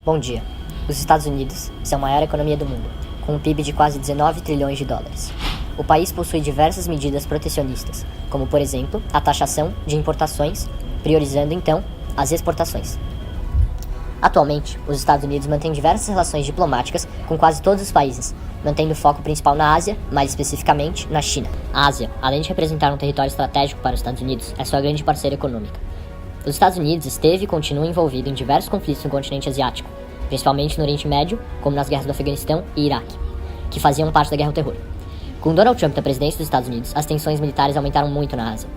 Bom dia. Os Estados Unidos são a maior economia do mundo, com um PIB de quase 19 trilhões de dólares. O país possui diversas medidas protecionistas, como, por exemplo, a taxação de importações, priorizando, então, as exportações. Atualmente, os Estados Unidos mantêm diversas relações diplomáticas com quase todos os países, mantendo foco principal na Ásia, mais especificamente na China. A Ásia, além de representar um território estratégico para os Estados Unidos, é sua grande parceira econômica. Os Estados Unidos esteve e continua envolvido em diversos conflitos no continente asiático, principalmente no Oriente Médio, como nas guerras do Afeganistão e Iraque, que faziam parte da guerra ao terror. Com Donald Trump na presidência dos Estados Unidos, as tensões militares aumentaram muito na Ásia.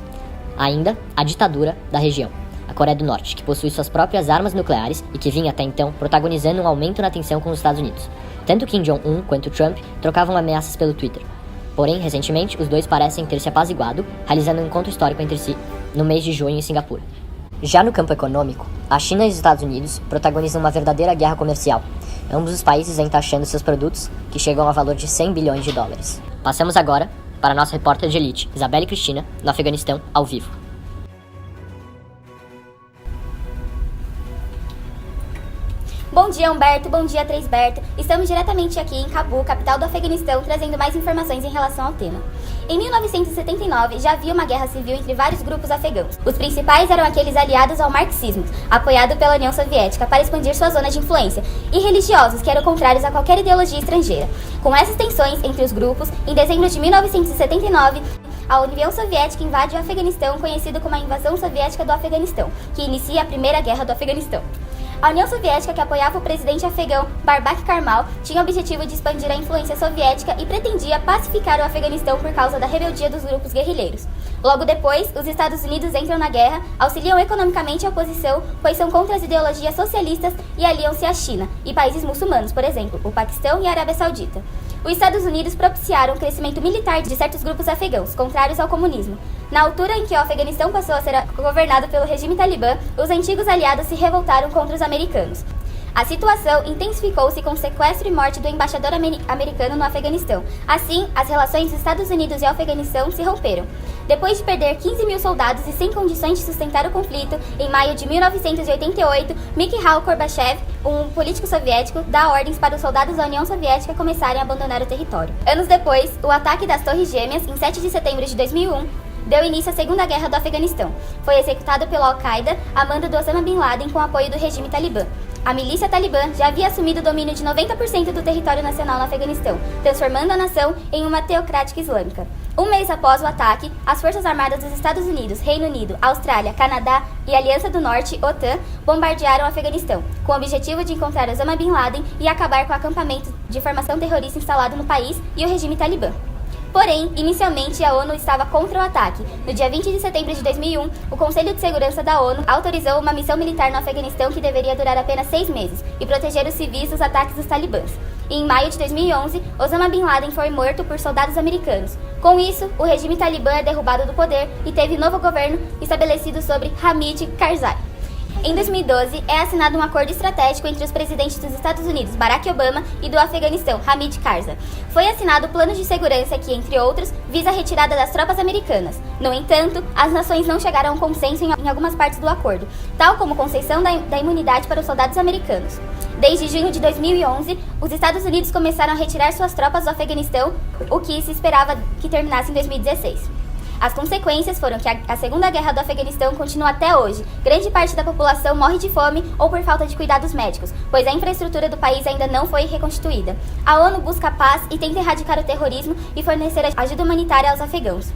Ainda, a ditadura da região, a Coreia do Norte, que possui suas próprias armas nucleares e que vinha até então protagonizando um aumento na tensão com os Estados Unidos. Tanto Kim Jong-un quanto Trump trocavam ameaças pelo Twitter. Porém, recentemente, os dois parecem ter se apaziguado, realizando um encontro histórico entre si, no mês de junho em Singapura. Já no campo econômico, a China e os Estados Unidos protagonizam uma verdadeira guerra comercial. Ambos os países vêm taxando seus produtos, que chegam a valor de 100 bilhões de dólares. Passamos agora para a nossa repórter de elite, Isabelle Cristina, no Afeganistão, ao vivo. Bom dia, Humberto. Bom dia, Tresberto. Estamos diretamente aqui em Cabul, capital do Afeganistão, trazendo mais informações em relação ao tema. Em 1979, já havia uma guerra civil entre vários grupos afegãos. Os principais eram aqueles aliados ao marxismo, apoiado pela União Soviética para expandir sua zona de influência, e religiosos, que eram contrários a qualquer ideologia estrangeira. Com essas tensões entre os grupos, em dezembro de 1979, a União Soviética invade o Afeganistão, conhecido como a Invasão Soviética do Afeganistão, que inicia a Primeira Guerra do Afeganistão. A União Soviética, que apoiava o presidente afegão Babak Karmal, tinha o objetivo de expandir a influência soviética e pretendia pacificar o Afeganistão por causa da rebeldia dos grupos guerrilheiros. Logo depois, os Estados Unidos entram na guerra, auxiliam economicamente a oposição, pois são contra as ideologias socialistas e aliam-se à China e países muçulmanos, por exemplo, o Paquistão e a Arábia Saudita. Os Estados Unidos propiciaram o crescimento militar de certos grupos afegãos, contrários ao comunismo. Na altura em que o Afeganistão passou a ser governado pelo regime talibã, os antigos aliados se revoltaram contra os americanos. A situação intensificou-se com o sequestro e morte do embaixador americano no Afeganistão. Assim, as relações dos Estados Unidos e o Afeganistão se romperam. Depois de perder 15 mil soldados e sem condições de sustentar o conflito, em maio de 1988, Mikhail Gorbachev, um político soviético, dá ordens para os soldados da União Soviética começarem a abandonar o território. Anos depois, o ataque das Torres Gêmeas, em 7 de setembro de 2001, deu início à Segunda Guerra do Afeganistão. Foi executado pelo Al-Qaeda, a mando do Osama Bin Laden, com apoio do regime talibã. A milícia talibã já havia assumido o domínio de 90% do território nacional no Afeganistão, transformando a nação em uma teocrática islâmica. Um mês após o ataque, as Forças Armadas dos Estados Unidos, Reino Unido, Austrália, Canadá e Aliança do Norte, OTAN, bombardearam o Afeganistão, com o objetivo de encontrar Osama Bin Laden e acabar com o acampamento de formação terrorista instalado no país e o regime talibã. Porém, inicialmente a ONU estava contra o ataque. No dia 20 de setembro de 2001, o Conselho de Segurança da ONU autorizou uma missão militar no Afeganistão que deveria durar apenas 6 meses e proteger os civis dos ataques dos talibãs. E em maio de 2011, Osama Bin Laden foi morto por soldados americanos. Com isso, o regime talibã é derrubado do poder e teve novo governo estabelecido sobre Hamid Karzai. Em 2012, é assinado um acordo estratégico entre os presidentes dos Estados Unidos, Barack Obama, e do Afeganistão, Hamid Karzai. Foi assinado planos de segurança que, entre outros, visa a retirada das tropas americanas. No entanto, as nações não chegaram a um consenso em algumas partes do acordo, tal como concessão da imunidade para os soldados americanos. Desde junho de 2011, os Estados Unidos começaram a retirar suas tropas do Afeganistão, o que se esperava que terminasse em 2016. As consequências foram que a Segunda Guerra do Afeganistão continua até hoje. Grande parte da população morre de fome ou por falta de cuidados médicos, pois a infraestrutura do país ainda não foi reconstituída. A ONU busca paz e tenta erradicar o terrorismo e fornecer ajuda humanitária aos afegãos.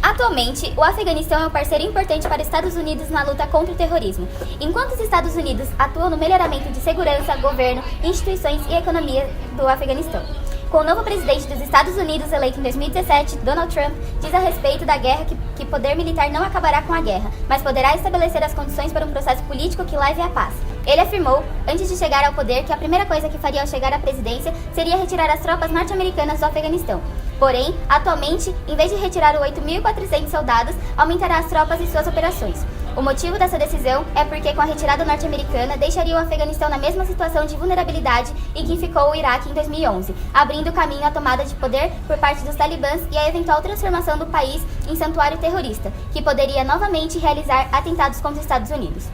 Atualmente, o Afeganistão é um parceiro importante para os Estados Unidos na luta contra o terrorismo. Enquanto os Estados Unidos atuam no melhoramento de segurança, governo, instituições e economia do Afeganistão. Com o novo presidente dos Estados Unidos eleito em 2017, Donald Trump, diz a respeito da guerra que poder militar não acabará com a guerra, mas poderá estabelecer as condições para um processo político que leve à paz. Ele afirmou, antes de chegar ao poder, que a primeira coisa que faria ao chegar à presidência seria retirar as tropas norte-americanas do Afeganistão. Porém, atualmente, em vez de retirar 8.400 soldados, aumentará as tropas e suas operações. O motivo dessa decisão é porque, com a retirada norte-americana, deixaria o Afeganistão na mesma situação de vulnerabilidade em que ficou o Iraque em 2011, abrindo caminho à tomada de poder por parte dos talibãs e à eventual transformação do país em santuário terrorista, que poderia novamente realizar atentados contra os Estados Unidos.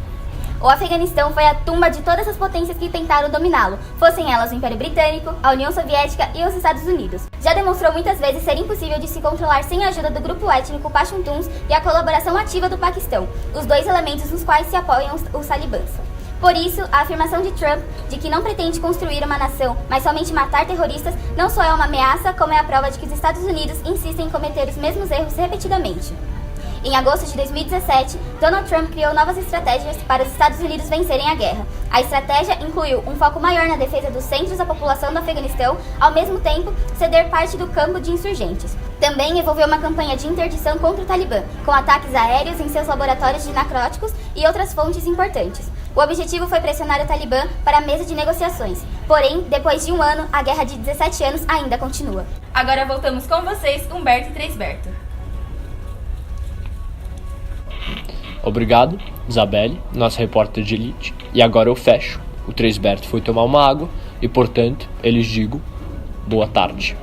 O Afeganistão foi a tumba de todas as potências que tentaram dominá-lo, fossem elas o Império Britânico, a União Soviética e os Estados Unidos. Já demonstrou muitas vezes ser impossível de se controlar sem a ajuda do grupo étnico Pashtuns e a colaboração ativa do Paquistão, os dois elementos nos quais se apoiam os talibãs. Por isso, a afirmação de Trump de que não pretende construir uma nação, mas somente matar terroristas, não só é uma ameaça, como é a prova de que os Estados Unidos insistem em cometer os mesmos erros repetidamente. Em agosto de 2017, Donald Trump criou novas estratégias para os Estados Unidos vencerem a guerra. A estratégia incluiu um foco maior na defesa dos centros da população do Afeganistão, ao mesmo tempo ceder parte do campo de insurgentes. Também envolveu uma campanha de interdição contra o Talibã, com ataques aéreos em seus laboratórios de narcóticos e outras fontes importantes. O objetivo foi pressionar o Talibã para a mesa de negociações. Porém, depois de um ano, a guerra de 17 anos ainda continua. Agora voltamos com vocês, Humberto e Treisberto. Obrigado, Isabelle, nossa repórter de elite. E agora eu fecho. O Treisberto foi tomar uma água e, portanto, eu lhes digo boa tarde.